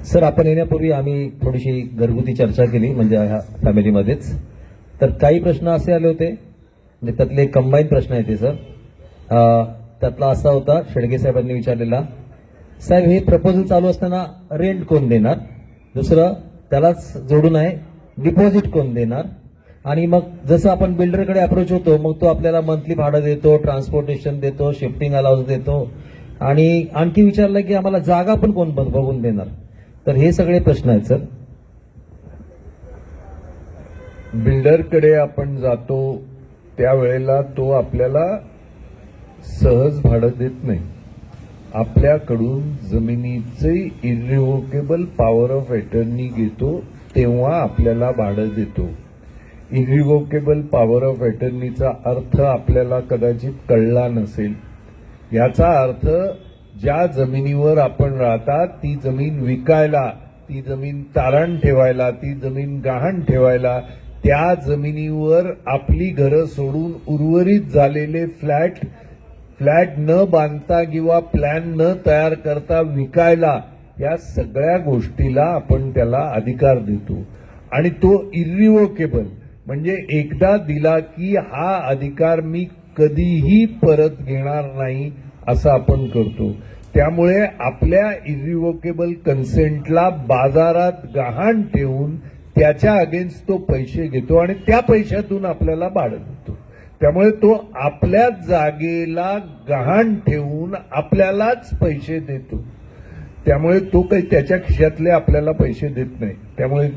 Sir, आपण येण्यापूर्वी आम्ही थोडीशी घरगुती चर्चा केली, म्हणजे ह्या फॅमिलीमध्येच. तर काही प्रश्न असे आले होते, म्हणजे त्यातले कंबाईन प्रश्न आहेत ते सर. त्यातला असा होता, शेडगे साहेबांनी विचारलेला, साहेब हे प्रपोजल चालू असताना रेंट कोण देणार? दुसरं त्यालाच जोडून आहे, डिपॉझिट कोण देणार? आणि मग जसं आपण बिल्डरकडे अप्रोच होतो, मग तो आपल्याला मंथली भाडं देतो, ट्रान्सपोर्टेशन देतो, शिफ्टिंग अलाउन्स देतो, आणि आणखी विचारलं की आम्हाला जागा पण कोण बघून देणार? तर हे सगळे प्रश्न आहेत सर. बिल्डरकडे आपण जातो त्यावेळेला तो आपल्याला सहज भाडं देत नाही. आपल्याकडून जमिनीचे इरिव्होकेबल पॉवर ऑफ अटर्नी घेतो, तेव्हा आपल्याला भाडं देतो. इरिव्होकेबल पॉवर ऑफ अटर्नीचा अर्थ आपल्याला कदाचित कळला नसेल. याचा अर्थ ज्या जमिनीवर आपण राहता ती जमीन विकायला, ती जमीन तारण ठेवायला, ती जमीन गहाण ठेवायला, त्या जमिनीवर आपली घरं सोडून उर्वरित झालेले फ्लॅट न बांधता किंवा प्लॅन न तयार करता विकायला, या सगळ्या गोष्टीला आपण त्याला अधिकार देतो. आणि तो इरिव्होकेबल म्हणजे एकदा दिला की हा अधिकार मी कधीही परत घेणार नाही असं आपण करतो. त्यामुळे आपल्या इरिव्होकेबल कन्सेंटला बाजारात गहाण ठेवून त्याच्या अगेन्स्ट तो पैसे घेतो आणि त्या पैशातून आपल्याला भाडं देतो. त्यामुळे तो आपल्या जागेला गहाण ठेवून आपल्यालाच पैसे देतो. त्यामुळे तो काही त्याच्या खिशातले आपल्याला पैसे देत नाही. त्यामुळे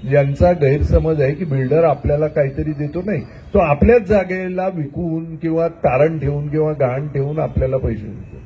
ज्यांचा गैरसमज आहे की बिल्डर आपल्याला काहीतरी देतो, नाही, तो आपल्याच जागेला विकून किंवा तारण ठेवून किंवा गहाण ठेवून आपल्याला पैसे देतो.